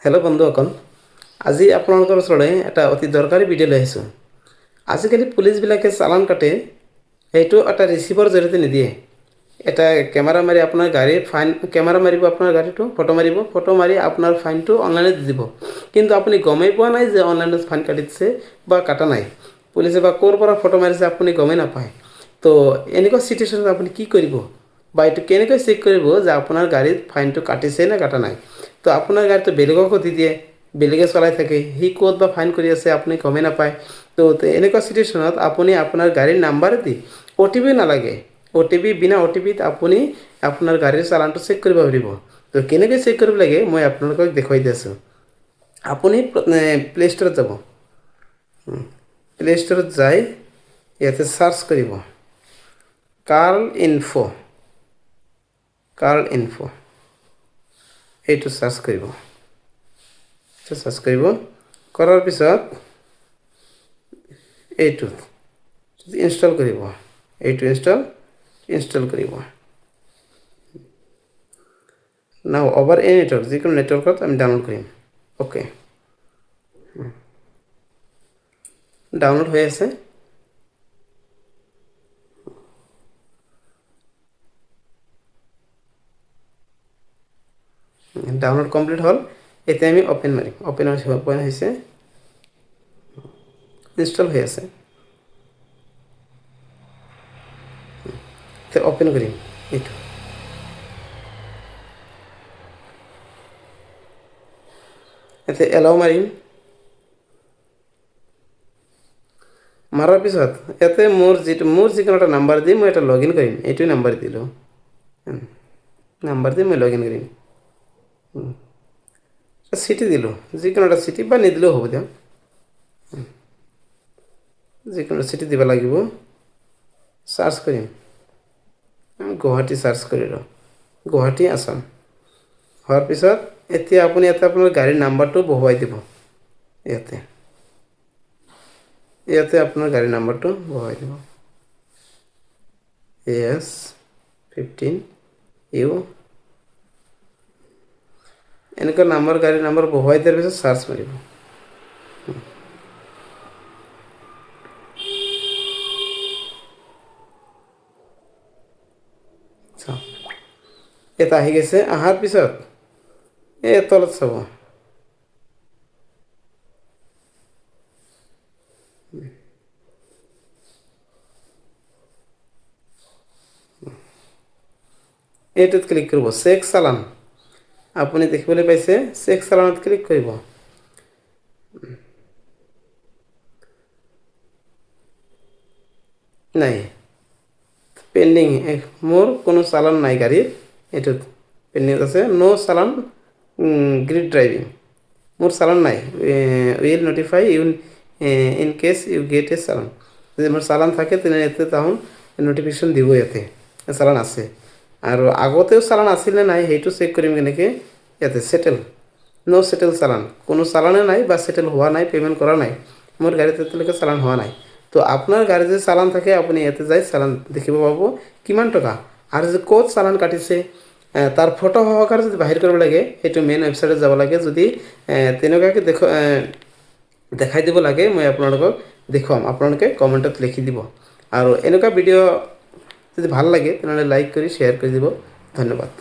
Hello' বন্ধুসকল, আজি আপোনালোকৰ ওচৰলৈ এটা অতি দৰকাৰী ভিডিঅ' লৈ আহিছোঁ। আজিকালি পুলিচবিলাকে চালান কাটে, সেইটো এটা ৰিচিভৰ জৰিয়তে নিদিয়ে। এটা কেমেৰা মাৰি আপোনাৰ গাড়ীৰ ফাইন কেমেৰা মাৰিব, আপোনাৰ গাড়ীটো ফটো মাৰি আপোনাৰ ফাইনটো অনলাইনত দি দিব। কিন্তু আপুনি গমেই পোৱা নাই যে অনলাইনত ফাইন কাটিছে বা কাটা নাই। পুলিচে বা ক'ৰ পৰা ফটো মাৰিছে আপুনি গমেই নাপায়। তো এনেকুৱা চিটুৱেশ্যনত আপুনি কি কৰিব বা এইটো কেনেকৈ চেক কৰিব যে আপোনাৰ গাড়ীত ফাইনটো কাটিছে নে কাটা নাই। তো আপোনাৰ গাড়ীটো বেলেগকো দি দিয়ে, বেলেগে চলাই থাকে, সি ক'ত বা ফাইন কৰি আছে আপুনি গমেই নাপায়। তো এনেকুৱা চিটুৱেশ্যনত আপুনি আপোনাৰ গাড়ীৰ নাম্বাৰ দি OTP নালাগে, বিনা OTPত আপুনি আপোনাৰ গাড়ীৰ চালানটো চেক কৰিব পাৰিব। তো কেনেকৈ চেক কৰিব লাগে মই আপোনালোকক দেখুৱাই দি আছোঁ। আপুনি প্লে ষ্টৰত যাব, প্লে ষ্টৰত যাই ইয়াতে চাৰ্চ কৰিব কাৰ্ল ইনফো এইটো চাৰ্চ কৰিব। কৰাৰ পিছত এইটোত ইনষ্টল কৰিব, ইনষ্টল কৰিব। নাও অভাৰ এই নেটৱৰ্ক, যিকোনো নেটৱৰ্কত আমি ডাউনলোড কৰিম। অ'কে, ডাউনলোড হৈ আছে। ডাউনলোড কমপ্লিট হ'ল। এতিয়া আমি অ'পেন মাৰিম। অ'পেন হৈছে, ইনষ্টল হৈ আছে। এতিয়া অ'পেন কৰিম এইটো। এতিয়া এলাও মাৰিম। মাৰাৰ পিছত ইয়াতে মোৰ যিকোনো এটা নাম্বাৰ দি মই এটা লগ ইন কৰিম। এইটোৱে নাম্বাৰ দিলোঁ, নাম্বাৰ দি মই লগ ইন কৰিম। চিটি দিলোঁ, যিকোনো এটা চিটি বা নিদিলেও হ'ব দিয়ক। যিকোনো চিটি দিব লাগিব। চাৰ্চ কৰিম, গুৱাহাটী চাৰ্চ কৰিলোঁ, গুৱাহাটী আছাম। হোৱাৰ পিছত এতিয়া আপুনি ইয়াতে আপোনাৰ গাড়ীৰ নাম্বাৰটো বহুৱাই দিব। ইয়াতে আপোনাৰ গাড়ীৰ নাম্বাৰটো বহুৱাই দিব। AS15U এনেকুৱা গাড়ীৰ নাম্বাৰ বহুৱাই দিয়াৰ পিছত চাৰ্চ মাৰিব। এটা আহি গৈছে। অহাৰ পিছত এই তলত চাব, এইটোত ক্লিক কৰিব, চেক চালান। আপুনি দেখিবলৈ পাইছে, চেক চালানত ক্লিক কৰিব। নাই, পেণ্ডিং, মোৰ কোনো চালান নাই গাড়ীৰ। এইটোত পেণ্ডিং আছে, ন' চালান গ্ৰীড ড্ৰাইভিং। মোৰ চালান নাই। Will notify you in case you get a challan. যদি মোৰ চালান থাকে তেনেহ'লে ইয়াতে তাহোন নটিফিকেশ্যন দিব, ইয়াতে চালান আছে। আৰু আগতেও চালান আছিল নে নাই সেইটো চেক কৰিম কেনেকৈ। ইয়াতে চেটেল, ন' চেটেল চালান, কোনো চালানে নাই বা চেটেল হোৱা নাই, পে'মেণ্ট কৰা নাই। মোৰ গাড়ীত এতিয়ালৈকে চালান হোৱা নাই। তো আপোনাৰ গাড়ী যদি চালান থাকে আপুনি ইয়াতে যাই চালান দেখিব পাব কিমান টকা, আৰু যদি ক'ত চালান কাটিছে তাৰ ফটো সহকাৰে যদি বাহিৰ কৰিব লাগে, সেইটো মেইন ৱেবছাইটত যাব লাগে। যদি তেনেকুৱাকৈ দেখাই দিব লাগে, মই আপোনালোকক দেখুৱাম। আপোনালোকে কমেণ্টত লিখি দিব। আৰু এনেকুৱা ভিডিঅ' যদি ভাল লাগে তেনেহ'লে লাইক কৰি শ্বেয়াৰ কৰি দিব। ধন্যবাদ।